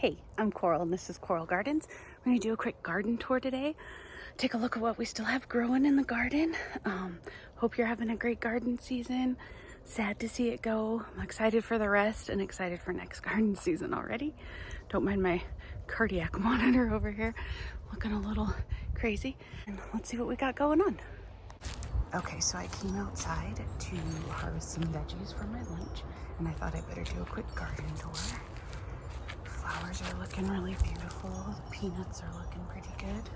Hey, I'm Coral and this is Coral Gardens. We're going to do a quick garden tour today. Take a look at what we still have growing in the garden. Hope you're having a great garden season. Sad to see it go. I'm excited for the rest and excited for next garden season already. Don't mind my cardiac monitor over here looking a little crazy. And let's see what we got going on. Okay, so I came outside to harvest some veggies for my lunch and I thought I'd better do a quick garden tour. Flowers are looking really beautiful. The peanuts are looking pretty good.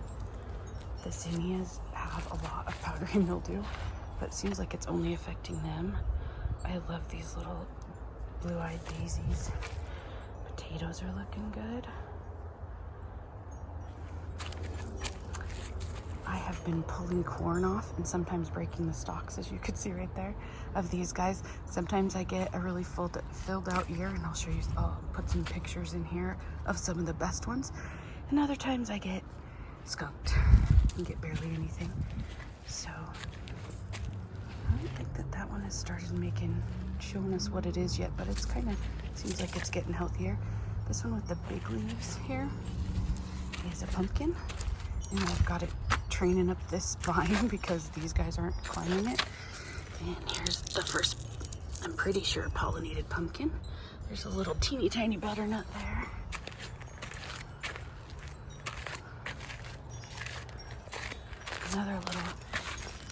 The zinnias have a lot of powdery mildew, but it seems like it's only affecting them. I love these little blue-eyed daisies. Potatoes are looking good. I have been pulling corn off and sometimes breaking the stalks, as you could see right there, of these guys. Sometimes I get a really filled out ear, and I'll put some pictures in here of some of the best ones. And other times I get skunked and get barely anything. So I don't think that one has started showing us what it is yet, but it's seems like it's getting healthier. This one with the big leaves here is a pumpkin, and I've got it training up this vine because these guys aren't climbing it. And here's the first, I'm pretty sure, pollinated pumpkin. There's a little teeny tiny butternut there. Another little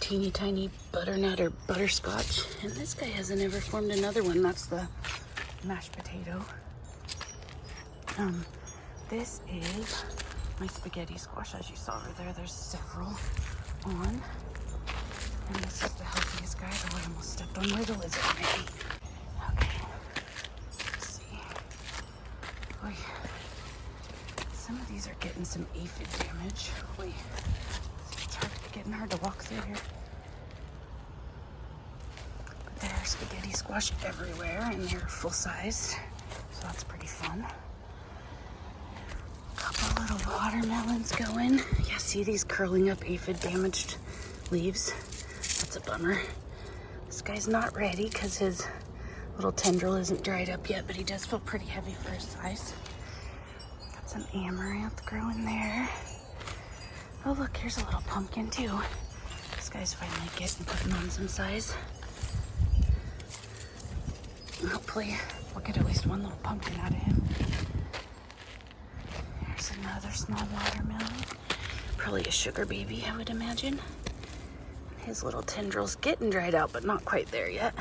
teeny tiny butternut or butterscotch. And this guy hasn't ever formed another one. That's the mashed potato. This is my spaghetti squash. As you saw over there, there's several on. And this is the healthiest guy. Oh, I almost stepped on where the lizard may be. Okay, let's see. Oy. Some of these are getting some aphid damage. Oy. It's getting hard to walk through here. But there are spaghetti squash everywhere, and they're full-sized, so that's pretty fun. Couple little watermelons going. Yeah, see these curling up aphid damaged leaves? That's a bummer. This guy's not ready because his little tendril isn't dried up yet, but he does feel pretty heavy for his size. Got some amaranth growing there. Oh look, here's a little pumpkin too. This guy's finally putting on some size. Hopefully we'll get at least one little pumpkin out of him. There's another small watermelon. Probably a sugar baby, I would imagine. His little tendril's getting dried out, but not quite there yet.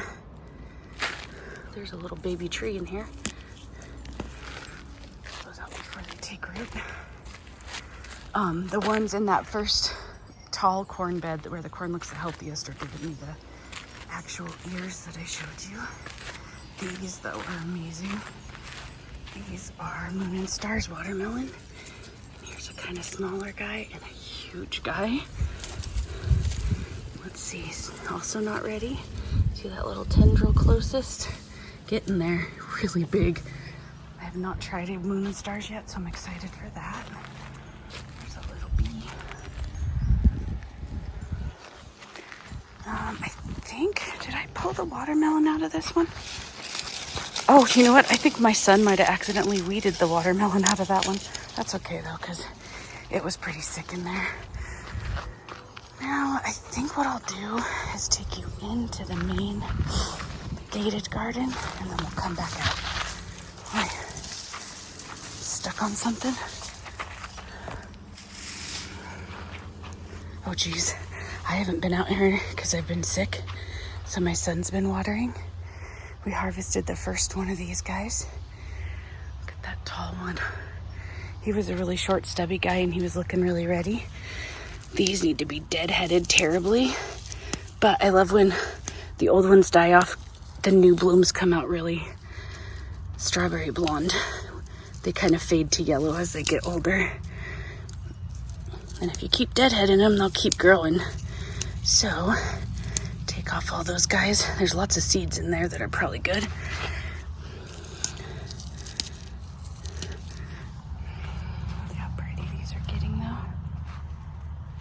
There's a little baby tree in here. Those out before they take root. The ones in that first tall corn bed where the corn looks the healthiest are giving me the actual ears that I showed you. These, though, are amazing. These are Moon and Stars watermelon. And here's a kind of smaller guy and a huge guy. Let's see, he's also not ready. See that little tendril closest? Getting there, really big. I have not tried a Moon and Stars yet, so I'm excited for that. There's a little bee. I think, did I pull the watermelon out of this one? Oh, you know what? I think my son might have accidentally weeded the watermelon out of that one. That's okay though, because it was pretty sick in there. Now, I think what I'll do is take you into the main gated garden, and then we'll come back out. Right. Stuck on something? Oh geez, I haven't been out here because I've been sick, so my son's been watering. We harvested the first one of these guys. Look at that tall one. He was a really short, stubby guy, and he was looking really ready. These need to be deadheaded terribly, but I love when the old ones die off, the new blooms come out really strawberry blonde. They kind of fade to yellow as they get older. And if you keep deadheading them, they'll keep growing. So take off all those guys. There's lots of seeds in there that are probably good. Look how pretty these are getting though.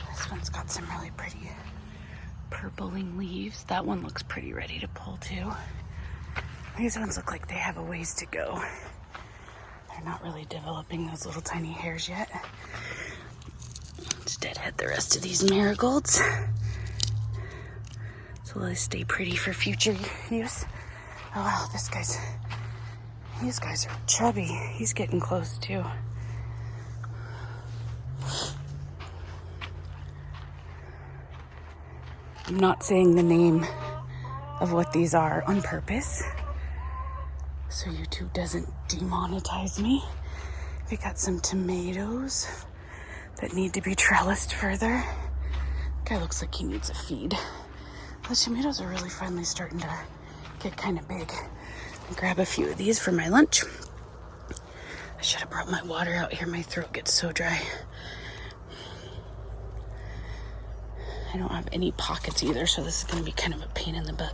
This one's got some really pretty purpling leaves. That one looks pretty ready to pull too. These ones look like they have a ways to go. They're not really developing those little tiny hairs yet. Let's deadhead the rest of these marigolds so they stay pretty for future use. Oh wow, these guys are chubby. He's getting close too. I'm not saying the name of what these are on purpose, so YouTube doesn't demonetize me. We got some tomatoes that need to be trellised further. Guy looks like he needs a feed. The tomatoes are really finally starting to get kind of big. I'll grab a few of these for my lunch. I should have brought my water out here. My throat gets so dry. I don't have any pockets either, so this is going to be kind of a pain in the butt.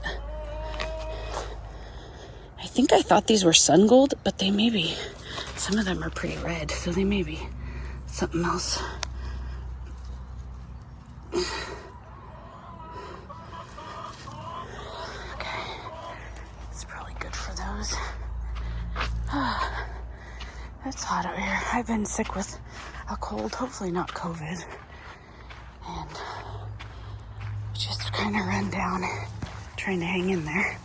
I think I thought these were sun gold, but they may be. Some of them are pretty red, so they may be something else. Okay, it's probably good for those. It's hot out here. I've been sick with a cold, hopefully not COVID, and just kind of run down, trying to hang in there.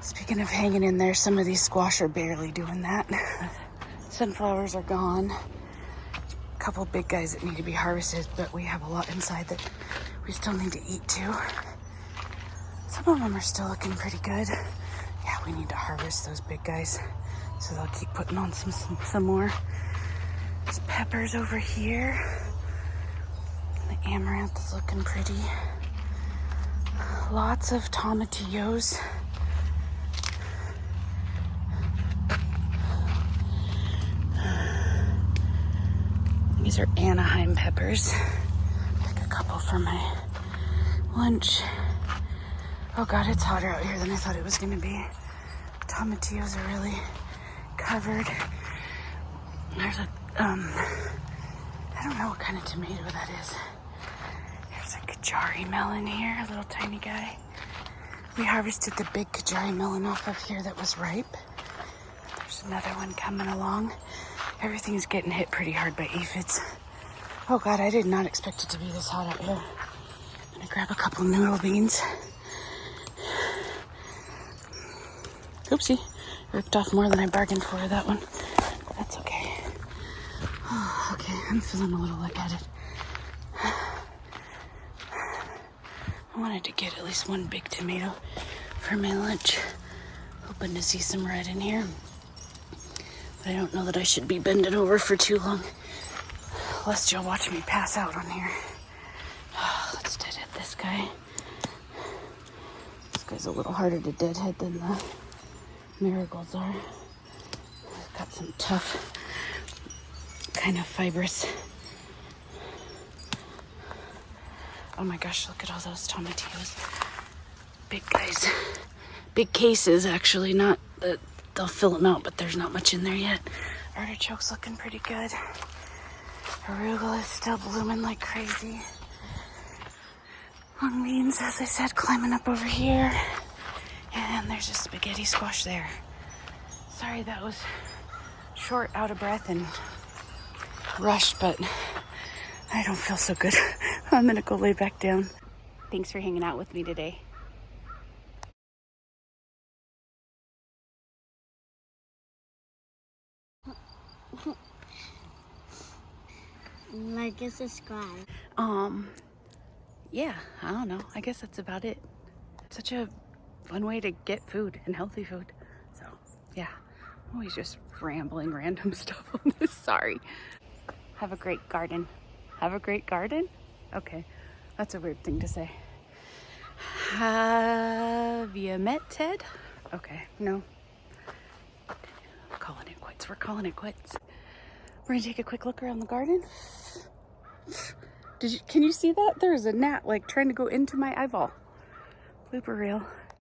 Speaking of hanging in there, some of these squash are barely doing that. Sunflowers are gone. A couple of big guys that need to be harvested, but we have a lot inside that we still need to eat too. Some of them are still looking pretty good. Yeah, we need to harvest those big guys, so they'll keep putting on some more. There's peppers over here. The amaranth is looking pretty. Lots of tomatillos. These are Anaheim peppers. Pick a couple for my lunch. Oh God, it's hotter out here than I thought it was gonna be. Tomatillos are really covered. There's a, I don't know what kind of tomato that is. There's a Kajari melon here, a little tiny guy. We harvested the big Kajari melon off of here that was ripe. There's another one coming along. Everything's getting hit pretty hard by aphids. Oh God, I did not expect it to be this hot out here. I'm gonna grab a couple noodle beans. Oopsie, ripped off more than I bargained for that one. That's okay. Oh, okay, I'm feeling a little lightheaded. I wanted to get at least one big tomato for my lunch. Hoping to see some red in here. But I don't know that I should be bending over for too long, lest you'll watch me pass out on here. Let's deadhead this guy. This guy's a little harder to deadhead than the marigolds are. I've got some tough, kind of fibrous. Oh my gosh, look at all those tomatillos. Big guys. Big cases, actually, not that they'll fill them out, but there's not much in there yet. Artichoke's looking pretty good. Arugula is still blooming like crazy. Mung beans, as I said, climbing up over here. And there's a spaghetti squash there. Sorry that was short, out of breath, and rushed, but I don't feel so good. I'm gonna go lay back down. Thanks for hanging out with me today. Like and subscribe. Yeah, I don't know. I guess that's about it. Such a fun way to get food and healthy food. So, yeah. I'm always just rambling random stuff on this. Sorry. Have a great garden. Have a great garden? Okay. That's a weird thing to say. Have you met Ted? Okay, no. Calling it quits. We're calling it quits. We're gonna take a quick look around the garden. Can you see that? There's a gnat like trying to go into my eyeball. Blooper reel.